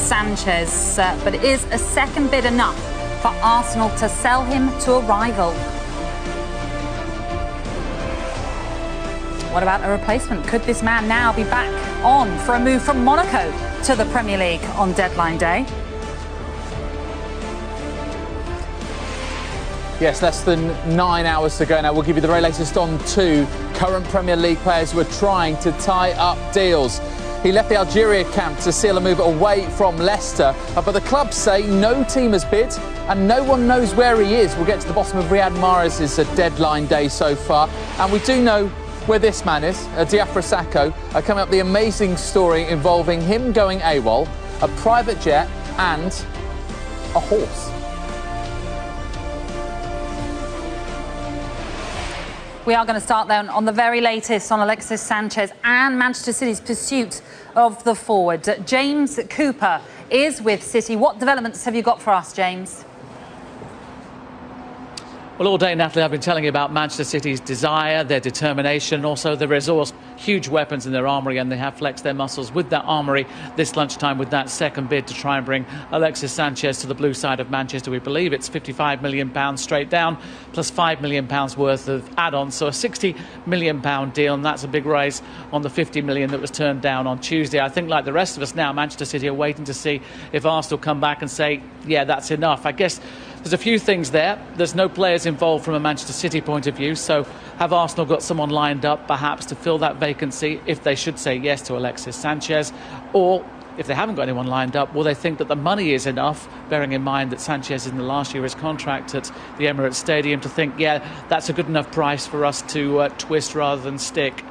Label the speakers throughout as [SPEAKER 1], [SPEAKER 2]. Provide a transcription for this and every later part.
[SPEAKER 1] Sanchez, but is a second bid enough for Arsenal to sell him to a rival? What about a replacement? Could this man now be back on for a move from Monaco to the Premier League on deadline day?
[SPEAKER 2] Yes, less than 9 hours to go now. We'll give you the very latest on two current Premier League players who are trying to tie up deals. He left the Algeria camp to seal a move away from Leicester, but the club say no team has bid and no one knows where he is. We'll get to the bottom of Riyad Mahrez's deadline day so far, and we do know where this man is, Diafra Sakho, coming up the amazing story involving him going AWOL, a private jet and a horse.
[SPEAKER 1] We are going to start then on the very latest on Alexis Sanchez and Manchester City's pursuit of the forward. James Cooper is with City. What developments have you got for us, James?
[SPEAKER 3] Well, all day, Natalie, I've been telling you about Manchester City's desire, their determination, also the resource. Huge weapons in their armoury, and they have flexed their muscles with that armoury this lunchtime with that second bid to try and bring Alexis Sanchez to the blue side of Manchester. We believe it's £55 million straight down, plus £5 million worth of add-ons. So a £60 million deal, and that's a big rise on the £50 million that was turned down on Tuesday. I think, like the rest of us now, Manchester City are waiting to see if Arsenal come back and say, yeah, that's enough. I guess there's a few things there. There's no players involved from a Manchester City point of view, so have Arsenal got someone lined up perhaps to fill that vacancy if they should say yes to Alexis Sanchez? Or if they haven't got anyone lined up, will they think that the money is enough, bearing in mind that Sanchez is in the last year of his contract at the Emirates Stadium, to think, yeah, that's a good enough price for us to twist rather than stick?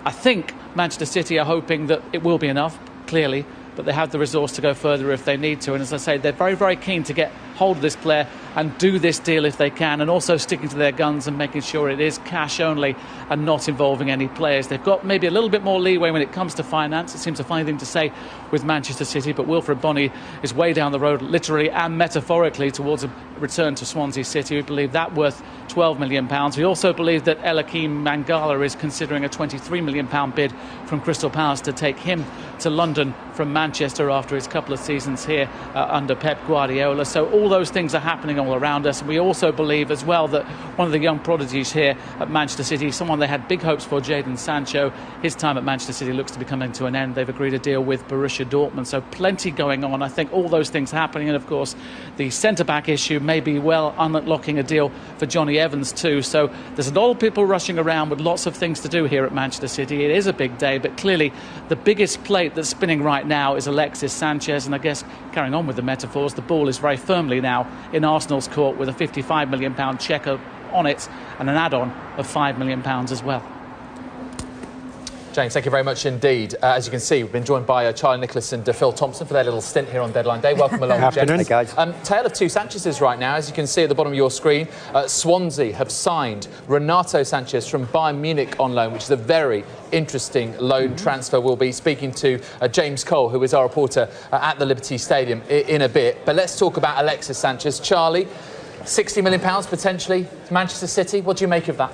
[SPEAKER 3] I think Manchester City are hoping that it will be enough, clearly, but they have the resource to go further if they need to. And as I say, they're very, very keen to get hold of this player and do this deal if they can, and also sticking to their guns and making sure it is cash only and not involving any players. They've got maybe a little bit more leeway when it comes to finance. It seems a funny thing to say with Manchester City, but Wilfred Bonney is way down the road, literally and metaphorically, towards a return to Swansea City. We believe that worth £12 million. We also believe that El Hakim Mangala is considering a £23 million bid from Crystal Palace to take him to London from Manchester after his couple of seasons here under Pep Guardiola. So all those things are happening all around us. We also believe as well that one of the young prodigies here at Manchester City, someone they had big hopes for, Jadon Sancho, his time at Manchester City looks to be coming to an end. They've agreed a deal with Borussia Dortmund, so plenty going on. I think all those things happening, and of course the centre-back issue may be well unlocking a deal for Johnny Evans too. So there's a lot of people rushing around with lots of things to do here at Manchester City. It is a big day, but clearly the biggest plate that's spinning right now is Alexis Sanchez, and I guess, carrying on with the metaphors, the ball is very firmly now in Arsenal's court with a £55 million cheque on it and an add-on of £5 million as well.
[SPEAKER 2] James, thank you very much indeed. As you can see, we've been joined by Charlie Nicholas and Phil Thompson for their little stint here on Deadline Day. Welcome along,
[SPEAKER 4] afternoon,
[SPEAKER 2] gents.
[SPEAKER 4] guys.
[SPEAKER 2] Tale of two Sanchez's right now. As you can see at the bottom of your screen, Swansea have signed Renato Sanchez from Bayern Munich on loan, which is a very interesting loan transfer. We'll be speaking to James Cole, who is our reporter at the Liberty Stadium in a bit. But let's talk about Alexis Sanchez. Charlie, £60 million potentially to Manchester City. What do you make of that?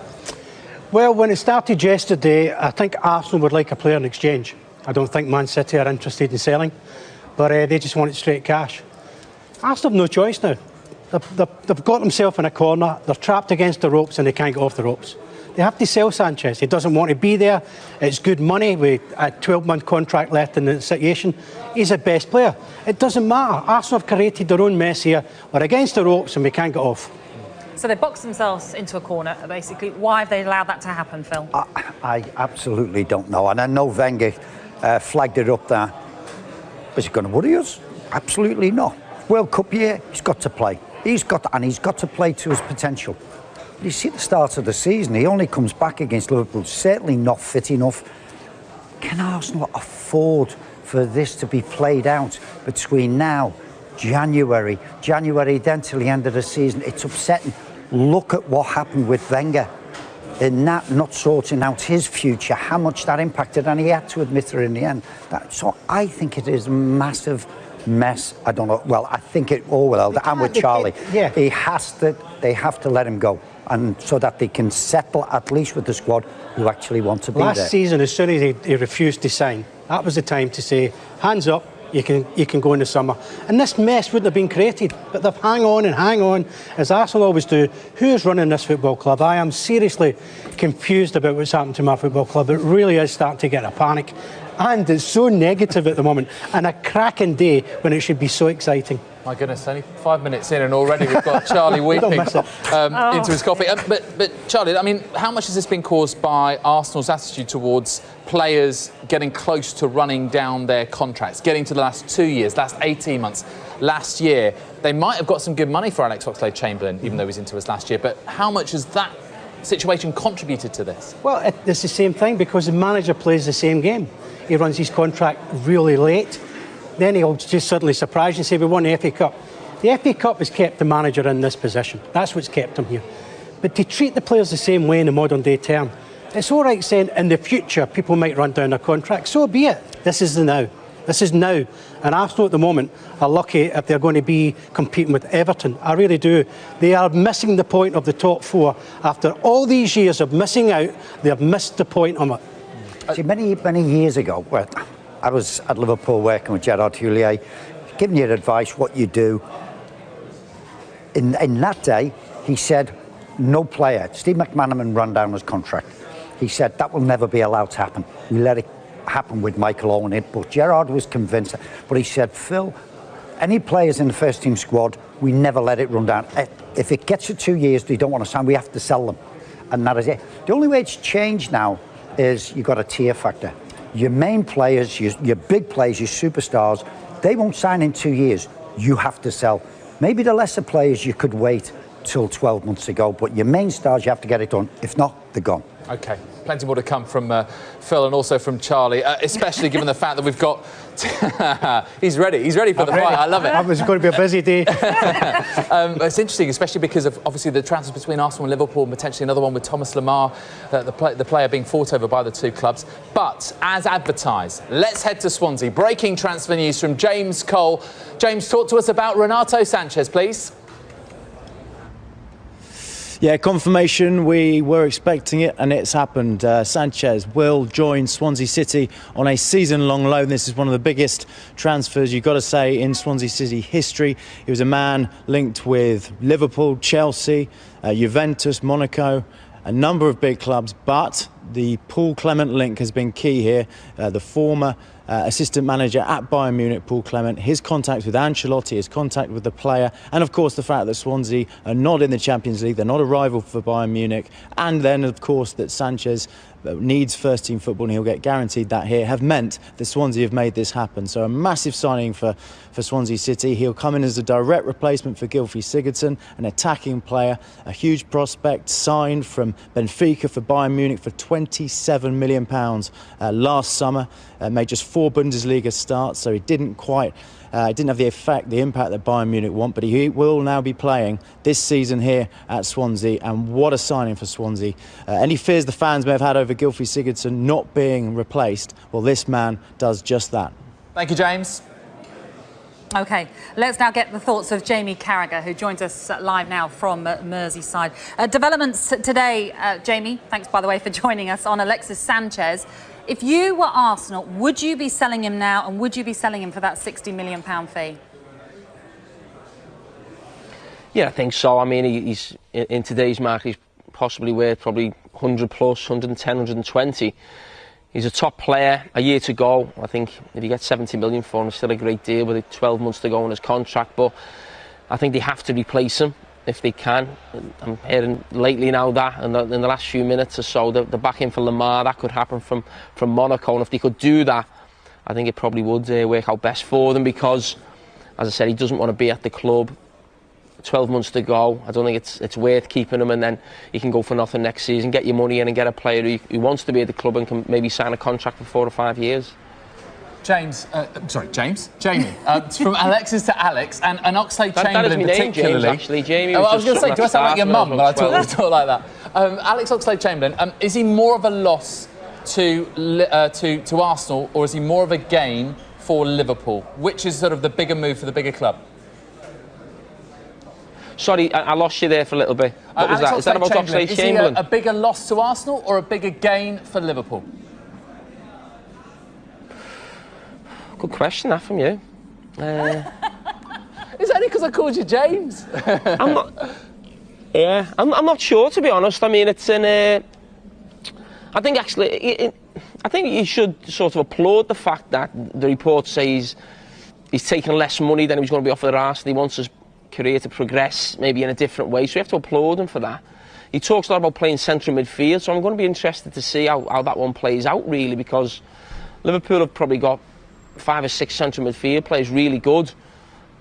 [SPEAKER 4] Well, when it started yesterday, I think Arsenal would like a player in exchange. I don't think Man City are interested in selling, but they just want it straight cash. Arsenal have no choice now. They've got themselves in a corner, they're trapped against the ropes and they can't get off the ropes. They have to sell Sanchez. He doesn't want to be there. It's good money with a 12-month contract left in the situation. He's the best player. It doesn't matter. Arsenal have created their own mess here. We're against the ropes and we can't get off.
[SPEAKER 1] So they boxed themselves into a corner, basically. Why have they allowed that to happen, Phil?
[SPEAKER 5] I absolutely don't know. And I know Wenger flagged it up there. Is it going to worry us? Absolutely not. World Cup year, he's got to play. He's got to play to his potential. You see the start of the season, he only comes back against Liverpool, certainly not fit enough. Can Arsenal afford for this to be played out between now, January then till the end of the season? It's upsetting. Look at what happened with Wenger in that not sorting out his future, how much that impacted, and he had to admit it in the end. So I think it is a massive mess. I don't know. Well, I think it all will. And with Charlie, they have to let him go, and so that they can settle at least with the squad who actually want to be there.
[SPEAKER 4] Last season, as soon as he refused to sign, that was the time to say, hands up, you can go in the summer. And this mess wouldn't have been created, but they've hang on, as Arsenal always do. Who's running this football club? I am seriously confused about what's happened to my football club. It really is starting to get a panic. And it's so negative at the moment, and a cracking day when it should be so exciting.
[SPEAKER 2] My goodness, only 5 minutes in and already we've got Charlie weeping into his coffee. But Charlie, I mean, how much has this been caused by Arsenal's attitude towards players getting close to running down their contracts, getting to the last 2 years, last 18 months? Last year, they might have got some good money for Alex Oxlade-Chamberlain, even though he was into us last year, but how much has that situation contributed to this? Well,
[SPEAKER 4] it's the same thing, because the manager plays the same game. He runs his contract really late. Then he'll just suddenly surprise you and say, we won the FA Cup. The FA Cup has kept the manager in this position. That's what's kept him here. But to treat the players the same way in the modern day term, it's all right saying in the future people might run down their contract. So be it. This is the now. This is now. And Arsenal at the moment are lucky if they're going to be competing with Everton. I really do. They are missing the point of the top four. After all these years of missing out, they have missed the point on it.
[SPEAKER 5] See, many years ago, I was at Liverpool working with Geordie, giving you advice what you do. In that day, he said, no player. Steve McManaman run down his contract. He said that will never be allowed to happen. We let it happen with Michael Owen, but Gerrard was convinced. But he said, Phil, any players in the first team squad, we never let it run down. If it gets to 2 years, they don't want to sign, we have to sell them. And that is it. The only way it's changed now is you've got a tier factor. Your main players, your big players, your superstars, they won't sign in 2 years. You have to sell. Maybe the lesser players you could wait till 12 months ago, but your main stars, you have to get it done. If not, they're gone.
[SPEAKER 2] OK, plenty more to come from Phil and also from Charlie, especially given the fact that we've got... he's ready for the fight, I love it.
[SPEAKER 4] It was going to be a busy day.
[SPEAKER 2] It's interesting, especially because of, obviously, the transfers between Arsenal and Liverpool, and potentially another one with Thomas Lemar, the player being fought over by the two clubs. But, as advertised, let's head to Swansea. Breaking transfer news from James Cole. James, talk to us about Renato Sanchez, please.
[SPEAKER 6] Yeah, confirmation. We were expecting it, and it's happened. Sanchez will join Swansea City on a season-long loan. This is one of the biggest transfers, you've got to say, in Swansea City history. He was a man linked with Liverpool, Chelsea, Juventus, Monaco, a number of big clubs, but the Paul Clement link has been key here. The former assistant manager at Bayern Munich, Paul Clement, his contact with Ancelotti, his contact with the player, and of course the fact that Swansea are not in the Champions League, they're not a rival for Bayern Munich, and then of course that Sanchez needs first team football and he'll get guaranteed that here, have meant that Swansea have made this happen. So a massive signing for Swansea City. He'll come in as a direct replacement for Gylfi Sigurdsson, an attacking player, a huge prospect, signed from Benfica for Bayern Munich for £27 million last summer. Made just 4 Bundesliga starts, so he didn't quite didn't have the impact that Bayern Munich want, but he will now be playing this season here at Swansea, and what a signing for Swansea. Any fears the fans may have had over Gylfi Sigurdsson not being replaced, well, this man does just that.
[SPEAKER 2] Thank you, James.
[SPEAKER 1] OK, let's now get the thoughts of Jamie Carragher, who joins us live now from Merseyside. Developments today, Jamie, thanks, by the way, for joining us, on Alexis Sanchez. If you were Arsenal, would you be selling him now, and would you be selling him for that £60 million fee?
[SPEAKER 7] Yeah, I think so. I mean, he's in today's market, he's possibly worth probably 100 plus, 110, 120. He's a top player. A year to go. I think if you get 70 million for him, it's still a great deal with 12 months to go on his contract. But I think they have to replace him if they can. I'm hearing lately now that in the last few minutes or so, the back in for Lemar, that could happen from Monaco. And if they could do that, I think it probably would work out best for them, because, as I said, he doesn't want to be at the club. 12 months to go. I don't think it's worth keeping him, and then you can go for nothing next season, get your money in and get a player who wants to be at the club and can maybe sign a contract for 4 or 5 years.
[SPEAKER 2] Jamie, from Alexis to Alex, and Oxlade-Chamberlain particularly.
[SPEAKER 7] James, actually. Jamie
[SPEAKER 2] I was going to say, do I sound like your mum when I talk like that? Alex Oxlade-Chamberlain, is he more of a loss to Arsenal, or is he more of a gain for Liverpool? Which is sort of the bigger move for the bigger club?
[SPEAKER 7] Sorry, I lost you there for a little bit. What was that? Is that about Oxlade-Chamberlain?
[SPEAKER 2] Is he a bigger loss to Arsenal or a bigger gain for Liverpool?
[SPEAKER 7] Good question, that from you.
[SPEAKER 2] It's only because I called you James.
[SPEAKER 7] I'm not. Yeah, I'm not sure, to be honest. I mean, it's an. I think actually, I think you should sort of applaud the fact that the reports say he's taking less money than he was going to be offered at Arsenal. He wants his career to progress, maybe in a different way. So you have to applaud him for that. He talks a lot about playing central midfield, so I'm going to be interested to see how that one plays out, really, because Liverpool have probably got 5 or 6 central midfield players really good.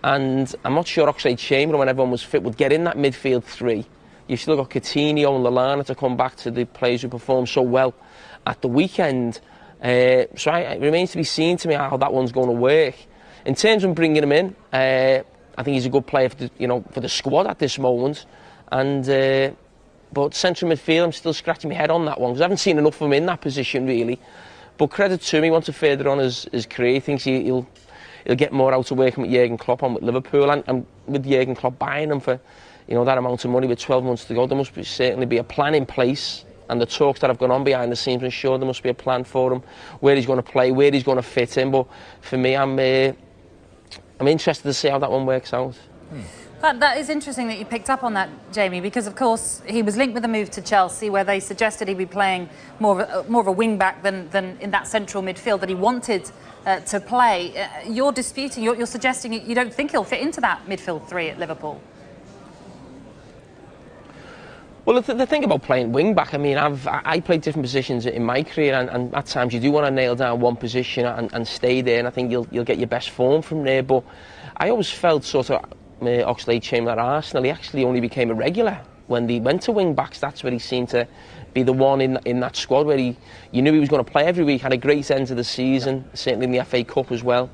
[SPEAKER 7] And I'm not sure Oxlade-Chamberlain, when everyone was fit, would get in that midfield 3. You've still got Coutinho and Lallana to come back to the players who performed so well at the weekend. So it remains to be seen to me how that one's going to work. In terms of bringing him in, I think he's a good player for the squad at this moment. And but central midfield, I'm still scratching my head on that one because I haven't seen enough of him in that position really. But credit to him, he wants to further on his career. He thinks he'll get more out of working with Jurgen Klopp and with Liverpool, and with Jurgen Klopp buying him for that amount of money with 12 months to go. There must certainly be a plan in place, and the talks that have gone on behind the scenes ensure there must be a plan for him, where he's going to play, where he's going to fit in. But for me, I'm interested to see how that one works out.
[SPEAKER 1] That is interesting that you picked up on that, Jamie, because of course he was linked with a move to Chelsea, where they suggested he'd be playing more of a wing back than in that central midfield that he wanted to play. You're disputing. You're suggesting you don't think he'll fit into that midfield 3 at Liverpool.
[SPEAKER 7] Well, the thing about playing wing back, I mean, I played different positions in my career, and at times you do want to nail down one position and stay there, and I think you'll get your best form from there. But I always felt sort of Oxlade-Chamberlain at Arsenal, he actually only became a regular when they went to wing backs. That's where he seemed to be the one in that squad where you knew he was going to play every week. Had a great end to the season, certainly in the FA Cup as well,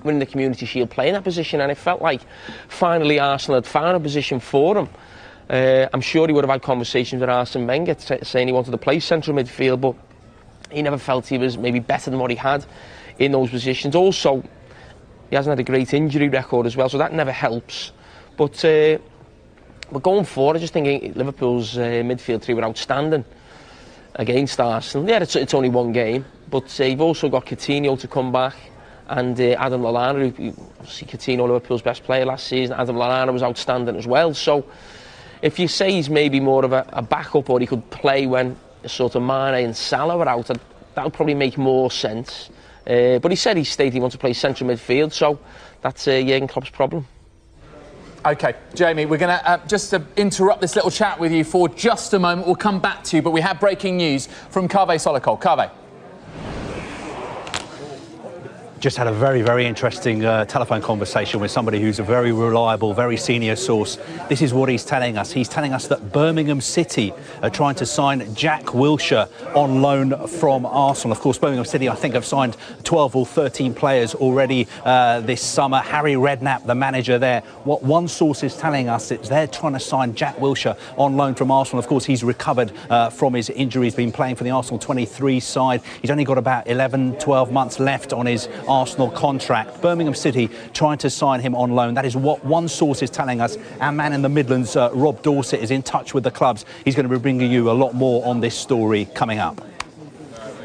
[SPEAKER 7] winning the Community Shield, playing that position, and it felt like finally Arsenal had found a position for him. I'm sure he would have had conversations with Arsene Wenger saying he wanted to play central midfield, but he never felt he was maybe better than what he had in those positions. Also, he hasn't had a great injury record as well, so that never helps. But going forward, I just think Liverpool's midfield 3 were outstanding against Arsenal. Yeah, it's only one game, but you've also got Coutinho to come back, and Adam Lallana, obviously Coutinho, Liverpool's best player last season. Adam Lallana was outstanding as well. So if you say he's maybe more of a backup, or he could play when sort of Mahrez and Salah were out, that would probably make more sense. But he said he wants to play central midfield, so that's Jurgen Klopp's problem.
[SPEAKER 2] OK, Jamie, we're going to just interrupt this little chat with you for just a moment. We'll come back to you, but we have breaking news from Kaveh Solokol. Kaveh.
[SPEAKER 8] Just had a very, very interesting telephone conversation with somebody who's a very reliable, very senior source. This is what he's telling us. He's telling us that Birmingham City are trying to sign Jack Wilshere on loan from Arsenal. Of course, Birmingham City, I think, have signed 12 or 13 players already this summer. Harry Redknapp, the manager there, what one source is telling us is they're trying to sign Jack Wilshere on loan from Arsenal. Of course, he's recovered from his injury. He's been playing for the Arsenal 23 side. He's only got about 11, 12 months left on his Arsenal contract. Birmingham City trying to sign him on loan. That is what one source is telling us. Our man in the Midlands, Rob Dorset, is in touch with the clubs. He's going to be bringing you a lot more on this story coming up.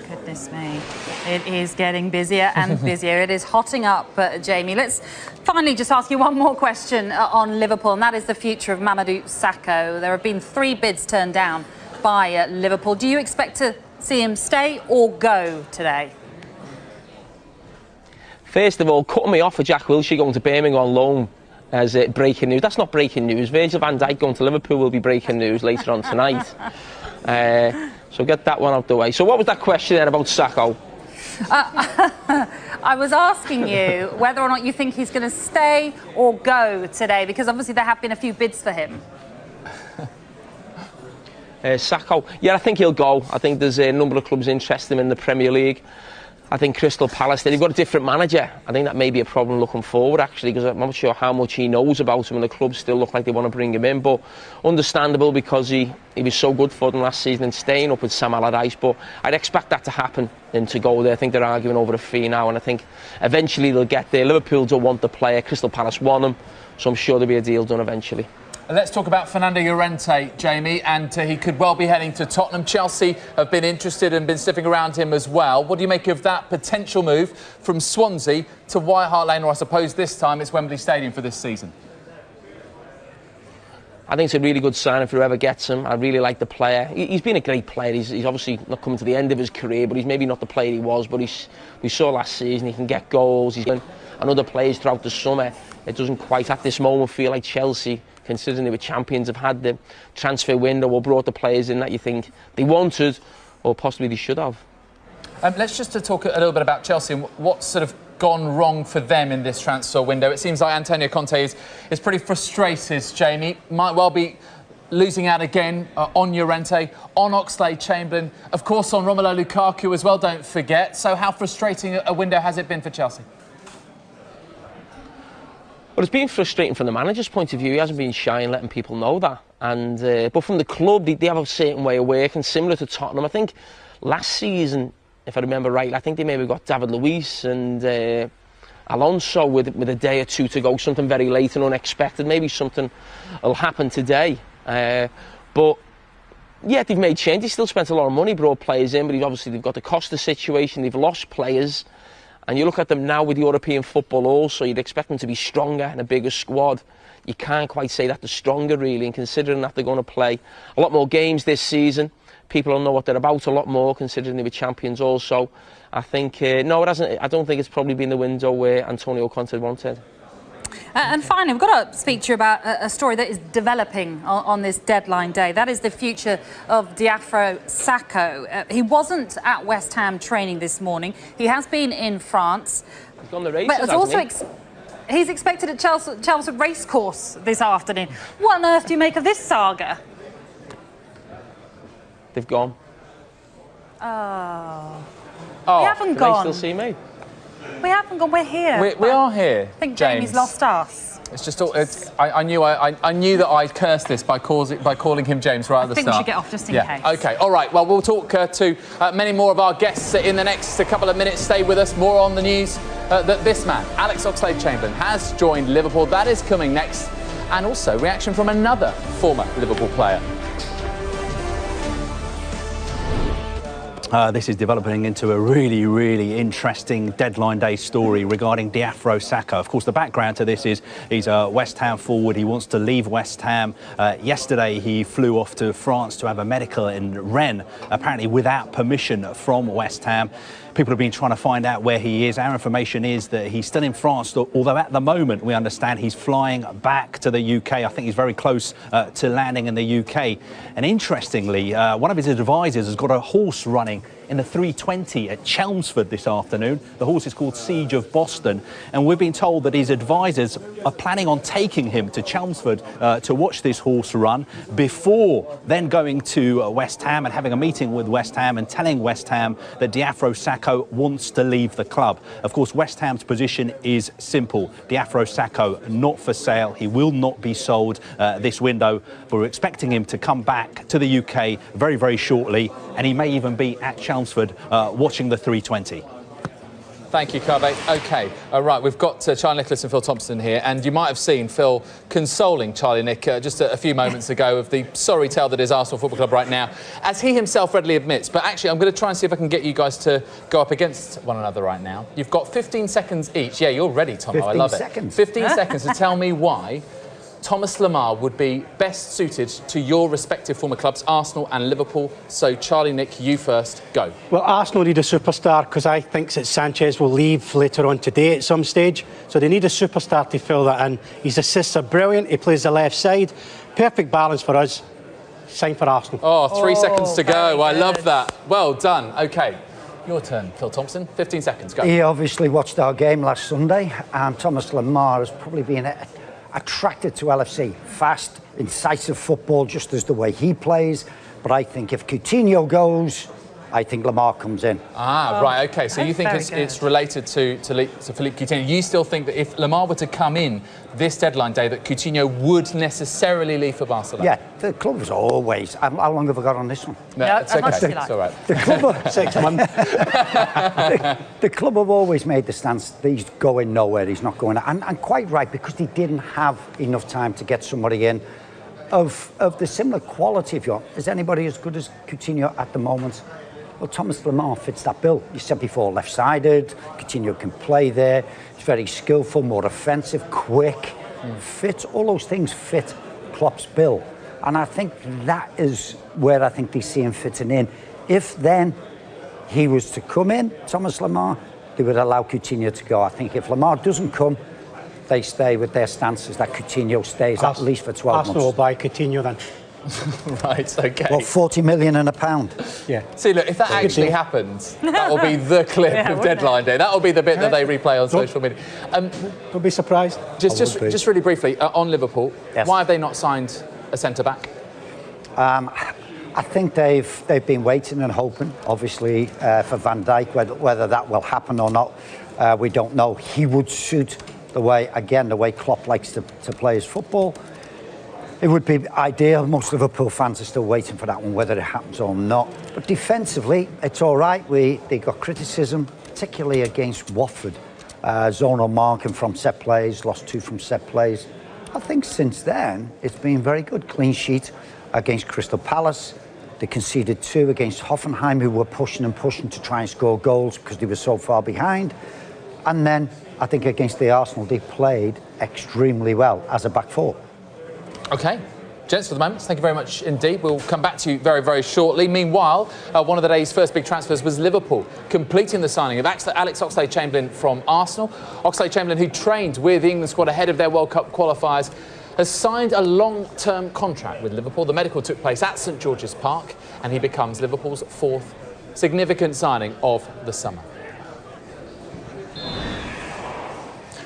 [SPEAKER 1] Goodness me. It is getting busier and busier. It is hotting up, Jamie. Let's finally just ask you one more question on Liverpool, and that is the future of Mamadou Sakho. There have been 3 bids turned down by Liverpool. Do you expect to see him stay or go today?
[SPEAKER 7] First of all, cutting me off for Jack Wilshere going to Birmingham on loan as breaking news. That's not breaking news. Virgil van Dijk going to Liverpool will be breaking news later on tonight. So get that one out the way. So what was that question then about Sakho?
[SPEAKER 1] I was asking you whether or not you think he's going to stay or go today, because obviously there have been a few bids for him.
[SPEAKER 7] Sakho, yeah, I think he'll go. I think there's a number of clubs interested in him in the Premier League. I think Crystal Palace, they've got a different manager. I think that may be a problem looking forward, actually, because I'm not sure how much he knows about him, and the clubs still look like they want to bring him in. But understandable, because he was so good for them last season and staying up with Sam Allardyce. But I'd expect that to happen and to go there. I think they're arguing over a fee now, and I think eventually they'll get there. Liverpool don't want the player, Crystal Palace want him, so I'm sure there'll be a deal done eventually.
[SPEAKER 2] Let's talk about Fernando Llorente, Jamie, and he could well be heading to Tottenham. Chelsea have been interested and been sniffing around him as well. What do you make of that potential move from Swansea to White Hart Lane, or I suppose this time it's Wembley Stadium for this season?
[SPEAKER 7] I think it's a really good sign for whoever gets him. I really like the player. He's been a great player. He's obviously not coming to the end of his career, but he's maybe not the player he was. But we saw last season he can get goals. He's been and other players throughout the summer. It doesn't quite at this moment feel like Chelsea, considering they were champions, have had the transfer window or brought the players in that you think they wanted or possibly they should have.
[SPEAKER 2] Let's just talk a little bit about Chelsea and what's sort of gone wrong for them in this transfer window. It seems like Antonio Conte is pretty frustrated, Jamie. Might well be losing out again on Llorente, on Oxlade-Chamberlain, of course on Romelu Lukaku as well, don't forget. So how frustrating a window has it been for Chelsea?
[SPEAKER 7] Well, it's been frustrating from the manager's point of view. He hasn't been shy in letting people know that. And but from the club, they have a certain way of working, similar to Tottenham. I think last season, if I remember right, I think they maybe got David Luiz and Alonso with a day or two to go, something very late and unexpected. Maybe something will happen today. But yeah, they've made change. They still spent a lot of money, brought players in, but they've got the Costa situation. They've lost players. And you look at them now with European football also, you'd expect them to be stronger and a bigger squad. You can't quite say that they're stronger, really, and considering that they're going to play a lot more games this season, people will know what they're about a lot more, considering they were champions also. I think, no, it hasn't. I don't think it's probably been the window where Antonio Conte wanted.
[SPEAKER 1] And finally, we've got to speak to you about a story that is developing on this deadline day. That is the future of Diafra Sakho. He wasn't at West Ham training this morning. He has been in France.
[SPEAKER 7] He's gone the races,
[SPEAKER 1] but also he's expected at Chelmsford Racecourse this afternoon. What on earth do you make of this saga?
[SPEAKER 7] They've gone.
[SPEAKER 1] Oh. We haven't gone.
[SPEAKER 7] They still see me?
[SPEAKER 1] We haven't gone. We're here.
[SPEAKER 2] We are here.
[SPEAKER 1] I think
[SPEAKER 2] James.
[SPEAKER 1] Jamie's lost us.
[SPEAKER 2] It's just. I knew that I'd cursed this by calling him James right at the start.
[SPEAKER 1] I think we should get off just in case.
[SPEAKER 2] Okay. All right. Well, we'll talk to many more of our guests in the next couple of minutes. Stay with us. More on the news that this man, Alex Oxlade-Chamberlain, has joined Liverpool. That is coming next, and also reaction from another former Liverpool player.
[SPEAKER 8] This is developing into a really, really interesting deadline day story regarding Diafra Sakho. Of course, the background to this is he's a West Ham forward. He wants to leave West Ham. Yesterday, he flew off to France to have a medical in Rennes, apparently without permission from West Ham. People have been trying to find out where he is. Our information is that he's still in France, although at the moment we understand he's flying back to the UK. I think he's very close to landing in the UK. And interestingly, one of his advisors has got a horse running in the 320 at Chelmsford this afternoon. The horse is called Siege of Boston, and we've been told that his advisors are planning on taking him to Chelmsford to watch this horse run before then going to West Ham and having a meeting with West Ham and telling West Ham that Diafra Sakho wants to leave the club. Of course, West Ham's position is simple. Diafra Sakho not for sale. He will not be sold this window, but we're expecting him to come back to the UK very, very shortly, and he may even be at Chelmsford watching the 320.
[SPEAKER 2] Thank you, Carve. OK, right, we've got Charlie Nicholas and Phil Thompson here, and you might have seen Phil consoling Charlie Nick just a few moments ago of the sorry tale that is Arsenal Football Club right now, as he himself readily admits. But actually, I'm going to try and see if I can get you guys to go up against one another right now. You've got 15 seconds each. Yeah, you're ready, Tom. I love it. 15 seconds to tell me why Thomas Lemar would be best suited to your respective former clubs, Arsenal and Liverpool. So, Charlie Nick, you first. Go.
[SPEAKER 4] Well, Arsenal need a superstar because I think that Sanchez will leave later on today at some stage. So they need a superstar to fill that in. His assists are brilliant. He plays the left side. Perfect balance for us. Sign for Arsenal.
[SPEAKER 2] Oh, 3 seconds to go. I love that. Well done. OK. Your turn, Phil Thompson. 15 seconds. Go.
[SPEAKER 5] He obviously watched our game last Sunday, and Thomas Lemar has probably been attracted to LFC. Fast, incisive football, just as the way he plays. But I think if Coutinho goes, I think Lemar comes in.
[SPEAKER 2] Right, OK. So you think it's related to Philippe Coutinho. You still think that if Lemar were to come in this deadline day, that Coutinho would necessarily leave for Barcelona?
[SPEAKER 5] Yeah, the club is always... How long have I got on this one?
[SPEAKER 2] No, it's OK. It's all right.
[SPEAKER 5] The club... 6 months. The club have always made the stance that he's going nowhere, he's not going... And quite right, because they didn't have enough time to get somebody in. of the similar quality, if you want. Is anybody as good as Coutinho at the moment? Well, Thomas Lemar fits that bill. You said before, left-sided. Coutinho can play there. He's very skillful, more offensive, quick, fit. All those things fit Klopp's bill. And I think that is where I think they see him fitting in. If then he was to come in, Thomas Lemar, they would allow Coutinho to go. I think if Lemar doesn't come, they stay with their stances that Coutinho stays at least for 12 months.
[SPEAKER 4] Arsenal will buy Coutinho then.
[SPEAKER 2] Right, okay.
[SPEAKER 5] Well, 40 million and a pound.
[SPEAKER 4] Yeah.
[SPEAKER 2] See, look, if that actually happens, that will be the clip of deadline day. That will be the bit that they replay on social media.
[SPEAKER 4] Don't be surprised.
[SPEAKER 2] Just really briefly, on Liverpool,
[SPEAKER 5] Yes.
[SPEAKER 2] why have they not signed a centre-back?
[SPEAKER 5] I think they've been waiting and hoping, obviously, for Van Dijk. Whether that will happen or not, we don't know. He would suit the way Klopp likes to play his football. It would be ideal. Most Liverpool fans are still waiting for that one, whether it happens or not. But defensively, it's all right. They got criticism, particularly against Watford. Zonal marking from set plays, lost 2 from set plays. I think since then, it's been very good. Clean sheet against Crystal Palace. They conceded 2 against Hoffenheim, who were pushing to try and score goals because they were so far behind. And then, I think against the Arsenal, they played extremely well as a back four.
[SPEAKER 2] OK. Gents, for the moment, thank you very much indeed. We'll come back to you very, very shortly. Meanwhile, one of the day's first big transfers was Liverpool, completing the signing of Alex Oxlade-Chamberlain from Arsenal. Oxlade-Chamberlain, who trained with the England squad ahead of their World Cup qualifiers, has signed a long-term contract with Liverpool. The medical took place at St George's Park, and he becomes Liverpool's 4th significant signing of the summer.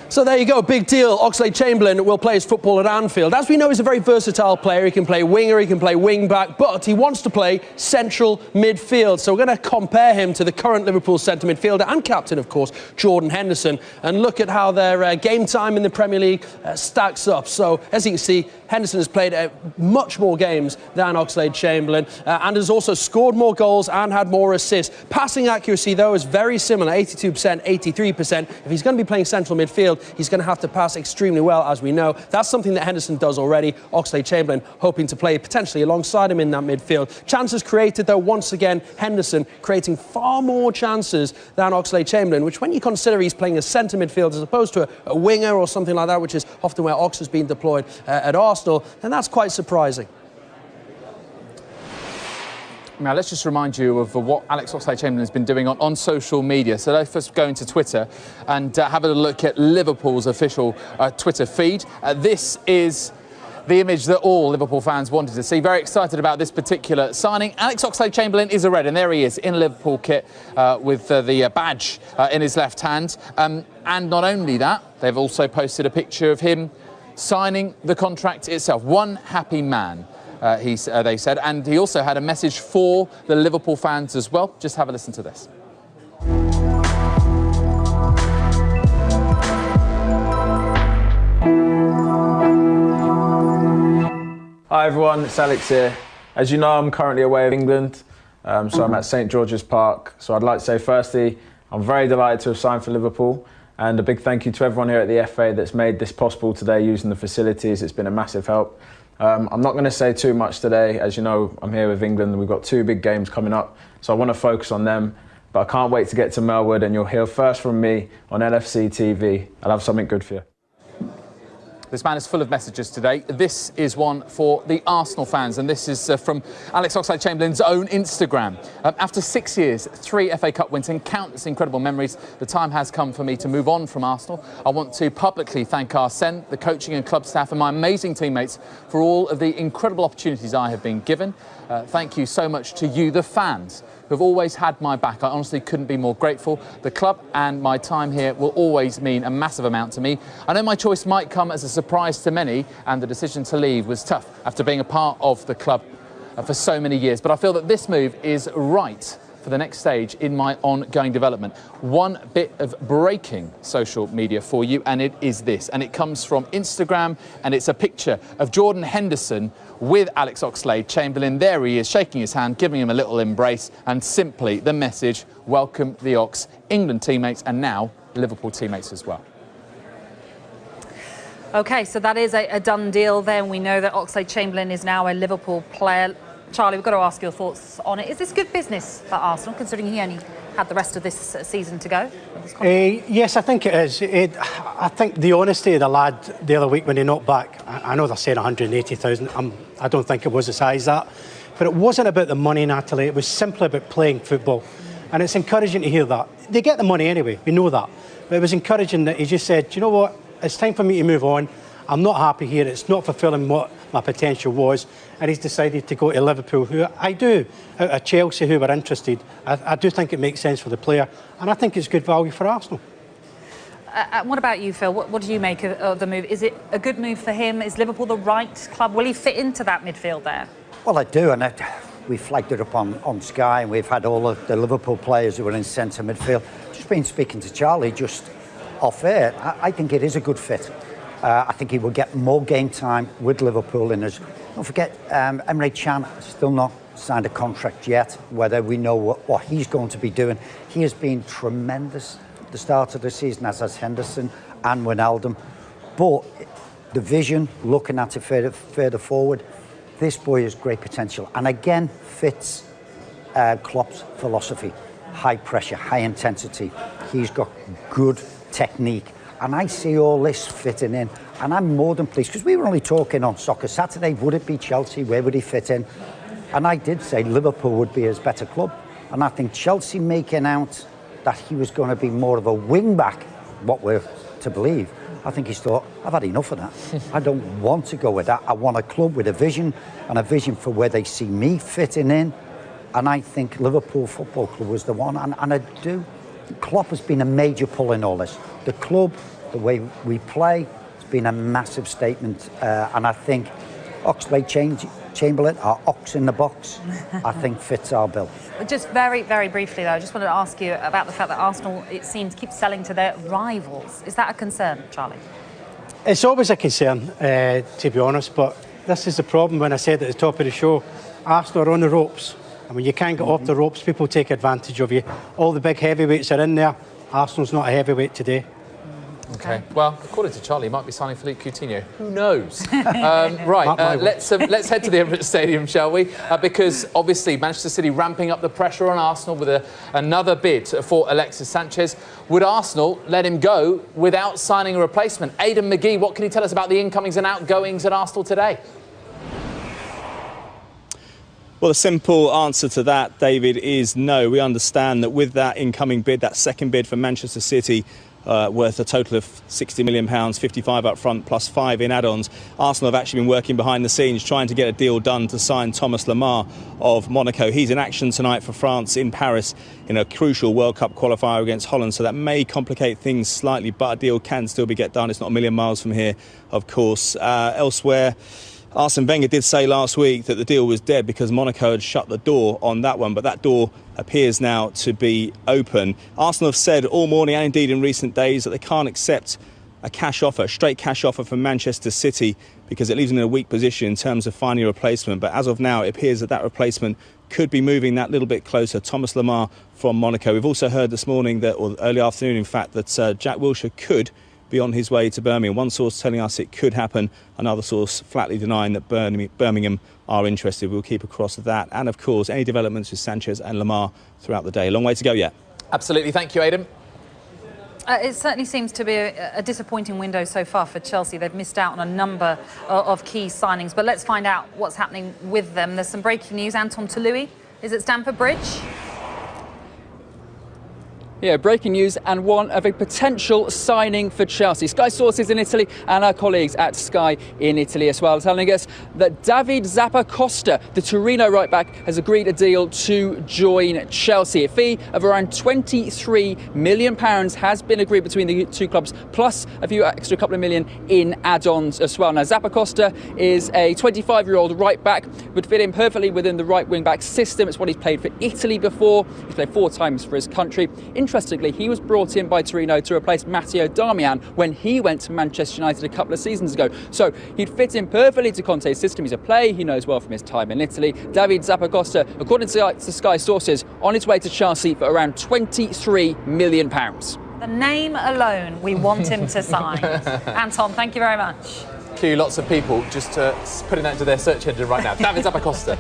[SPEAKER 9] So there you go, big deal. Oxlade-Chamberlain will play his football at Anfield. As we know, he's a very versatile player. He can play winger, he can play wing-back, but he wants to play central midfield. So we're going to compare him to the current Liverpool centre midfielder and captain, of course, Jordan Henderson, and look at how their game time in the Premier League stacks up. So, as you can see, Henderson has played much more games than Oxlade-Chamberlain and has also scored more goals and had more assists. Passing accuracy, though, is very similar, 82%, 83%. If he's going to be playing central midfield, he's going to have to pass extremely well, as we know. That's something that Henderson does already. Oxlade-Chamberlain hoping to play potentially alongside him in that midfield. Chances created, though, once again, Henderson creating far more chances than Oxlade-Chamberlain, which when you consider he's playing a centre midfield as opposed to a winger or something like that, which is often where Ox has been deployed at Arsenal, then that's quite surprising.
[SPEAKER 2] Now, let's just remind you of what Alex Oxlade-Chamberlain has been doing on social media. So let's first go into Twitter and have a look at Liverpool's official Twitter feed. This is the image that all Liverpool fans wanted to see. Very excited about this particular signing. Alex Oxlade-Chamberlain is a red, and there he is in Liverpool kit with the badge in his left hand. And not only that, they've also posted a picture of him signing the contract itself. One happy man. They said, and he also had a message for the Liverpool fans as well. Just have a listen to this.
[SPEAKER 10] Hi everyone, it's Alex here. As you know, I'm currently away in England, so I'm at St George's Park. So I'd like to say firstly, I'm very delighted to have signed for Liverpool, and a big thank you to everyone here at the FA that's made this possible today using the facilities. It's been a massive help. I'm not going to say too much today. As you know, I'm here with England and we've got 2 big games coming up, so I want to focus on them. But I can't wait to get to Melwood, and you'll hear first from me on LFC TV. I'll have something good for you.
[SPEAKER 2] This man is full of messages today. This is one for the Arsenal fans, and this is from Alex Oxlade-Chamberlain's own Instagram. After 6 years, 3 FA Cup wins and countless incredible memories, the time has come for me to move on from Arsenal. I want to publicly thank Arsene, the coaching and club staff and my amazing teammates for all of the incredible opportunities I have been given. Thank you so much to you, the fans, who have always had my back. I honestly couldn't be more grateful. The club and my time here will always mean a massive amount to me. I know my choice might come as a surprise to many, and the decision to leave was tough after being a part of the club for so many years. But I feel that this move is right for the next stage in my ongoing development. One bit of breaking social media for you, and it is this. And it comes from Instagram, and it's a picture of Jordan Henderson with Alex Oxlade-Chamberlain. There he is, shaking his hand, giving him a little embrace, and simply the message, welcome the Ox, England teammates and now Liverpool teammates as well.
[SPEAKER 1] OK, so that is a done deal then. We know that Oxlade-Chamberlain is now a Liverpool player. Charlie, we've got to ask your thoughts on it. Is this good business for Arsenal, considering he only had the rest of this season to go?
[SPEAKER 4] Yes, I think it is. I think the honesty of the lad the other week when he knocked back, I know they're saying 180,000. I don't think it was as high as that. But it wasn't about the money, Natalie. It was simply about playing football. And it's encouraging to hear that. They get the money anyway, we know that. But it was encouraging that he just said, you know what, it's time for me to move on. I'm not happy here. It's not fulfilling what my potential was. And he's decided to go to Liverpool, who I do, out of Chelsea, who were interested. I do think it makes sense for the player. And I think it's good value for Arsenal.
[SPEAKER 1] What about you, Phil? What do you make of the move? Is it a good move for him? Is Liverpool the right club? Will he fit into that midfield there?
[SPEAKER 5] Well, I do, and we flagged it up on Sky, and we've had all of the Liverpool players who are in centre midfield. Just been speaking to Charlie just off air. I think it is a good fit. I think he will get more game time with Liverpool in us. Don't forget, Emre Can has still not signed a contract yet, whether we know what he's going to be doing. He has been tremendous at the start of the season, as has Henderson and Wijnaldum. But the vision, looking at it further forward, this boy has great potential, and again fits Klopp's philosophy. High pressure, high intensity. He's got good technique, and I see all this fitting in, and I'm more than pleased, because we were only talking on Soccer Saturday, would it be Chelsea, where would he fit in? And I did say Liverpool would be his better club, and I think Chelsea making out that he was going to be more of a wing-back, what we're to believe, I think he's thought, I've had enough of that. I don't want to go with that. I want a club with a vision, and a vision for where they see me fitting in. And I think Liverpool Football Club was the one. And I do. Klopp has been a major pull in all this. The club, the way we play, has been a massive statement. And I think Oxlade-Chamberlain, our ox in the box, I think fits our bill.
[SPEAKER 1] Just very, very briefly, though, I just wanted to ask you about the fact that Arsenal, it seems, keep selling to their rivals. Is that a concern, Charlie?
[SPEAKER 4] It's always a concern, to be honest, but this is the problem. When I said at the top of the show, Arsenal are on the ropes. And when you can't get off the ropes, people take advantage of you. All the big heavyweights are in there. Arsenal's not a heavyweight today.
[SPEAKER 2] OK. Well, according to Charlie, he might be signing Philippe Coutinho. Who knows? Right, let's head to the Emirates Stadium, shall we? Because, obviously, Manchester City ramping up the pressure on Arsenal with another bid for Alexis Sanchez. Would Arsenal let him go without signing a replacement? Aidan McGee, what can you tell us about the incomings and outgoings at Arsenal today?
[SPEAKER 11] Well, the simple answer to that, David, is no. We understand that with that incoming bid, that second bid for Manchester City, worth a total of £60 million, 55 up front plus 5 in add-ons. Arsenal have actually been working behind the scenes trying to get a deal done to sign Thomas Lemar of Monaco. He's in action tonight for France in Paris in a crucial World Cup qualifier against Holland, so that may complicate things slightly, but a deal can still be get done. It's not a million miles from here, of course. Elsewhere, Arsene Wenger did say last week that the deal was dead because Monaco had shut the door on that one, but that door appears now to be open. Arsenal have said all morning and indeed in recent days that they can't accept a cash offer, a straight cash offer from Manchester City, because it leaves them in a weak position in terms of finding a replacement. But as of now, it appears that that replacement could be moving that little bit closer. Thomas Lemar from Monaco. We've also heard this morning, that, or early afternoon in fact, that Jack Wilshere could be on his way to Birmingham. One source telling us it could happen, another source flatly denying that Birmingham are interested. We'll keep across that, and of course any developments with Sanchez and Lemar throughout the day. A long way to go yet.
[SPEAKER 2] Absolutely, thank you, Aidan.
[SPEAKER 1] It certainly seems to be a disappointing window so far for Chelsea. They've missed out on a number of key signings, but let's find out what's happening with them. There's some breaking news. Anton Tolui is at Stamford Bridge.
[SPEAKER 12] Yeah, breaking news, and one of a potential signing for Chelsea. Sky sources in Italy and our colleagues at Sky in Italy as well telling us that David Zappacosta, the Torino right-back, has agreed a deal to join Chelsea. A fee of around £23 million has been agreed between the two clubs, plus a few extra couple of million in add-ons as well. Now, Zappacosta is a 25-year-old right-back, would fit in perfectly within the right wing-back system. It's what he's played for Italy before. He's played 4 times for his country. Interestingly, he was brought in by Torino to replace Matteo Darmian when he went to Manchester United a couple of seasons ago. So he'd fit in perfectly to Conte's system. He's a player he knows well from his time in Italy. David Zappacosta, according to Sky sources, on his way to Chelsea for around £23 million.
[SPEAKER 1] The name alone, we want him to sign. Anton, thank you very much.
[SPEAKER 2] Lots of people just putting that into their search engine right now. David Zappacosta.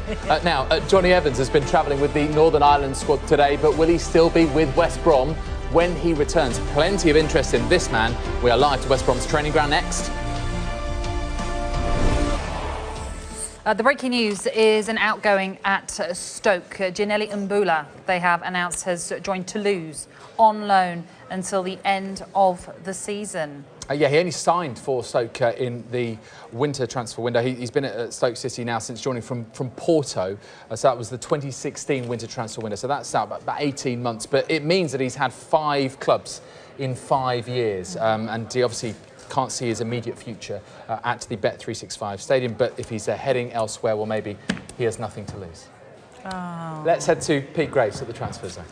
[SPEAKER 2] Johnny Evans has been travelling with the Northern Ireland squad today, but will he still be with West Brom when he returns? Plenty of interest in this man. We are live to West Brom's training ground next.
[SPEAKER 1] The breaking news is an outgoing at Stoke. Ginelli Mbula, they have announced, has joined Toulouse on loan until the end of the season.
[SPEAKER 2] Yeah, he only signed for Stoke in the winter transfer window. He's been at Stoke City now since joining from Porto. So that was the 2016 winter transfer window. So that's about 18 months. But it means that he's had 5 clubs in 5 years. And he obviously can't see his immediate future at the Bet365 stadium. But if he's heading elsewhere, well, maybe he has nothing to lose.
[SPEAKER 1] Oh.
[SPEAKER 2] Let's head to Pete Graves at the transfer zone.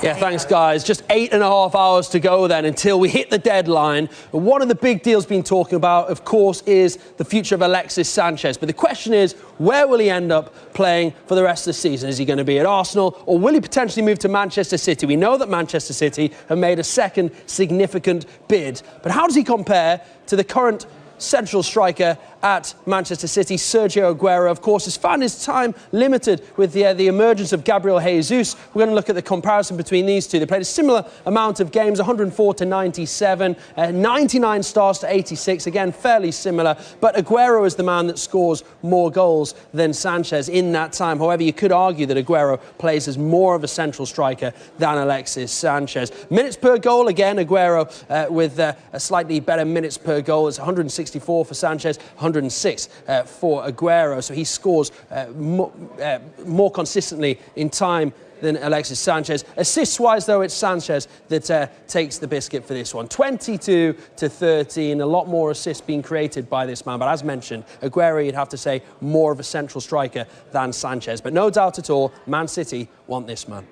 [SPEAKER 9] Yeah, thanks, guys. Just 8.5 hours to go then until we hit the deadline. And one of the big deals being talking about, of course, is the future of Alexis Sanchez. But the question is, where will he end up playing for the rest of the season? Is he going to be at Arsenal, or will he potentially move to Manchester City? We know that Manchester City have made a second significant bid. But how does he compare to the current central striker at Manchester City, Sergio Aguero? Of course, has found his time limited with the emergence of Gabriel Jesus. We're going to look at the comparison between these two. They played a similar amount of games, 104 to 97, 99 starts to 86, again, fairly similar. But Aguero is the man that scores more goals than Sanchez in that time. However, you could argue that Aguero plays as more of a central striker than Alexis Sanchez. Minutes per goal, again, Aguero with a slightly better minutes per goal. It's 164 for Sanchez, 106 for Aguero, so he scores more consistently in time than Alexis Sanchez. Assists-wise, though, it's Sanchez that takes the biscuit for this one. 22 to 13, a lot more assists being created by this man. But as mentioned, Aguero, you'd have to say, more of a central striker than Sanchez. But no doubt at all, Man City want this man.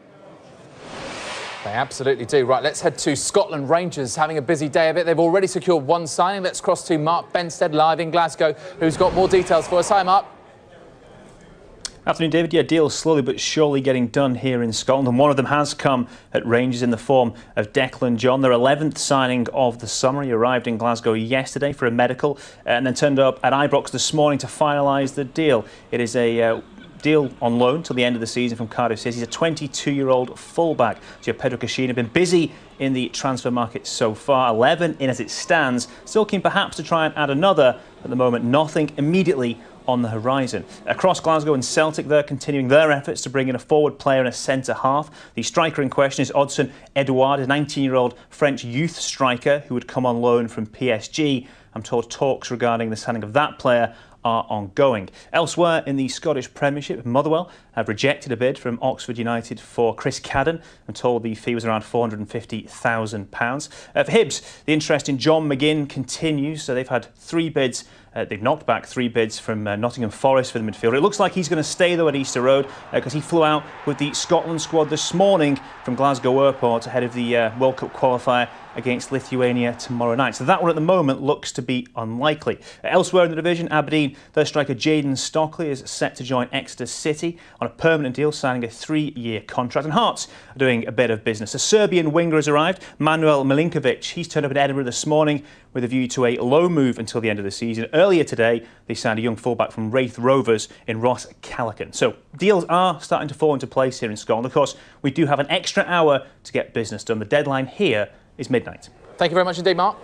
[SPEAKER 2] They absolutely do. Right, let's head to Scotland. Rangers having a busy day of it. They've already secured one signing. Let's cross to Mark Benstead live in Glasgow, who's got more details for us. Hi, Mark.
[SPEAKER 13] Afternoon, David. Yeah, deals slowly but surely getting done here in Scotland, and one of them has come at Rangers in the form of Declan John, their 11th signing of the summer. He arrived in Glasgow yesterday for a medical and then turned up at Ibrox this morning to finalise the deal. It is a deal on loan till the end of the season from Cardiff City. He's a 22-year-old fullback. So Pedro Caixinha been busy in the transfer market so far. 11 in as it stands. Still keen perhaps to try and add another. At the moment, nothing immediately on the horizon. Across Glasgow and Celtic, they're continuing their efforts to bring in a forward player and a centre-half. The striker in question is Odsonne Edouard, a 19-year-old French youth striker who would come on loan from PSG. I'm told talks regarding the signing of that player are ongoing. Elsewhere in the Scottish Premiership, Motherwell have rejected a bid from Oxford United for Chris Cadden. I'm told the fee was around £450,000. For Hibs, the interest in John McGinn continues. So they've had 3 bids. They've knocked back 3 bids from Nottingham Forest for the midfielder. It looks like he's going to stay, though, at Easter Road because he flew out with the Scotland squad this morning from Glasgow Airport ahead of the World Cup qualifier against Lithuania tomorrow night. So that one at the moment looks to be unlikely. Elsewhere in the division, Aberdeen, their striker Jayden Stockley is set to join Exeter City on a permanent deal, signing a 3-year contract. And Hearts are doing a bit of business. A Serbian winger has arrived, Manuel Milinkovic. He's turned up in Edinburgh this morning with a view to a loan move until the end of the season. Earlier today, they signed a young fullback from Wraith Rovers in Ross Callaghan. So deals are starting to fall into place here in Scotland. Of course, we do have an extra hour to get business done. The deadline here is midnight.
[SPEAKER 2] Thank you very much indeed, Mark.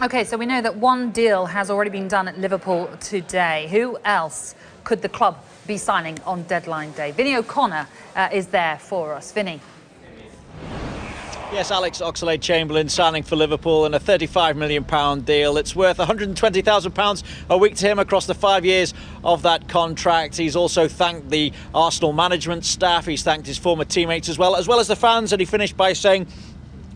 [SPEAKER 1] OK, so we know that one deal has already been done at Liverpool today. Who else could the club be signing on deadline day? Vinny O'Connor is there for us. Vinny.
[SPEAKER 14] Yes, Alex Oxlade-Chamberlain signing for Liverpool in a £35 million deal. It's worth £120,000 a week to him across the 5 years of that contract. He's also thanked the Arsenal management staff. He's thanked his former teammates as well as the fans. And he finished by saying,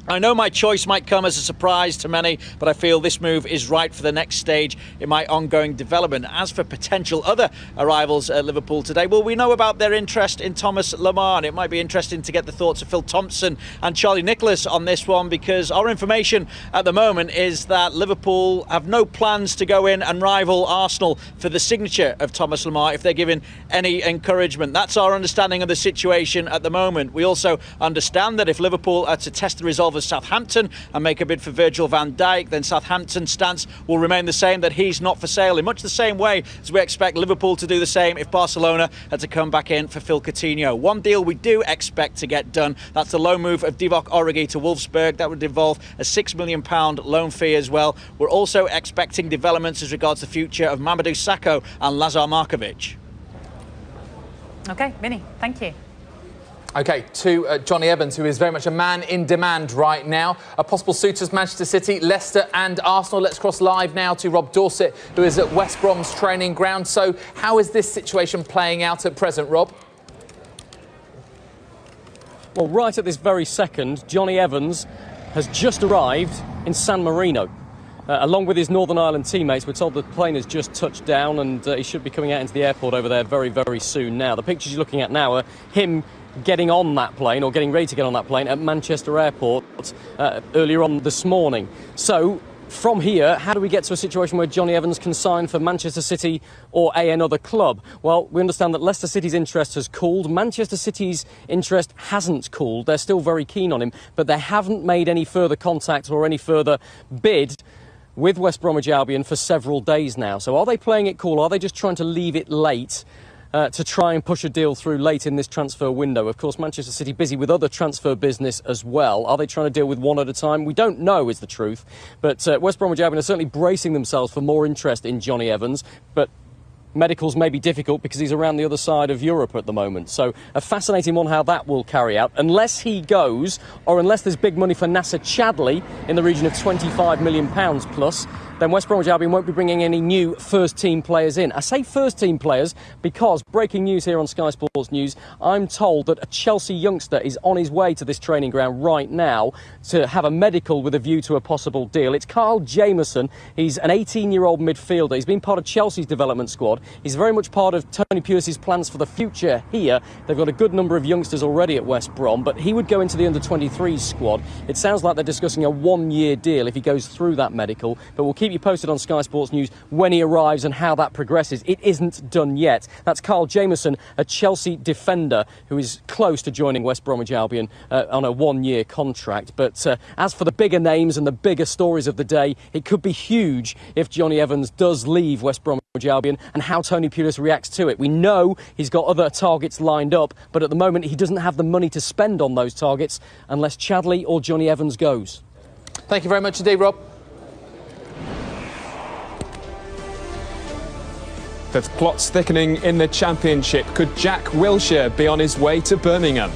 [SPEAKER 14] I know my choice might come as a surprise to many, but I feel this move is right for the next stage in my ongoing development. As for potential other arrivals at Liverpool today, well, we know about their interest in Thomas Lemar, and it might be interesting to get the thoughts of Phil Thompson and Charlie Nicholas on this one, because our information at the moment is that Liverpool have no plans to go in and rival Arsenal for the signature of Thomas Lemar if they're given any encouragement. That's our understanding of the situation at the moment. We also understand that if Liverpool are to test the resolve of Southampton and make a bid for Virgil van Dijk, then Southampton's stance will remain the same, that he's not for sale, in much the same way as we expect Liverpool to do the same if Barcelona had to come back in for Phil Coutinho. One deal we do expect to get done, that's the loan move of Divock Origi to Wolfsburg. That would involve a £6 million loan fee as well. We're also expecting developments as regards the future of Mamadou Sakho and Lazar Markovic.
[SPEAKER 1] OK, Vinny, thank you.
[SPEAKER 2] OK, to Johnny Evans, who is very much a man in demand right now. Possible suitors, Manchester City, Leicester and Arsenal. Let's cross live now to Rob Dorset, who is at West Brom's training ground. So how is this situation playing out at present, Rob?
[SPEAKER 15] Well, right at this very second, Johnny Evans has just arrived in San Marino. Along with his Northern Ireland teammates, we're told the plane has just touched down, and he should be coming out into the airport over there very, very soon now. The pictures you're looking at now are him getting on that plane, or getting ready to get on that plane, at Manchester Airport earlier on this morning. So, from here, how do we get to a situation where Johnny Evans can sign for Manchester City or another club? Well, we understand that Leicester City's interest has cooled. Manchester City's interest hasn't cooled. They're still very keen on him, but they haven't made any further contact or any further bid with West Bromwich Albion for several days now. So are they playing it cool? Are they just trying to leave it late to try and push a deal through late in this transfer window? Of course, Manchester City busy with other transfer business as well. Are they trying to deal with one at a time? We don't know, is the truth. But West Bromwich Albion are certainly bracing themselves for more interest in Johnny Evans. But medicals may be difficult because he's around the other side of Europe at the moment. So a fascinating one how that will carry out. Unless he goes, or unless there's big money for Nasser Chadli in the region of £25 million plus, then West Bromwich Albion won't be bringing any new first-team players in. I say first-team players because, breaking news here on Sky Sports News, I'm told that a Chelsea youngster is on his way to this training ground right now to have a medical with a view to a possible deal. It's Carl Jameson. He's an 18-year-old midfielder. He's been part of Chelsea's development squad. He's very much part of Tony Pulis's plans for the future here. They've got a good number of youngsters already at West Brom, but he would go into the under-23 squad. It sounds like they're discussing a one-year deal if he goes through that medical, but we'll keep you posted on Sky Sports News when he arrives and how that progresses. It isn't done yet. That's Carl Jameson, a Chelsea defender who is close to joining West Bromwich Albion on a one-year contract. But as for the bigger names and the bigger stories of the day, it could be huge if Johnny Evans does leave West Bromwich Albion and how Tony Pulis reacts to it. We know he's got other targets lined up, but at the moment he doesn't have the money to spend on those targets unless Chadli or Johnny Evans goes.
[SPEAKER 2] Thank you very much indeed, Rob.
[SPEAKER 16] The plots thickening in the Championship. Could Jack Wilshere be on his way to Birmingham?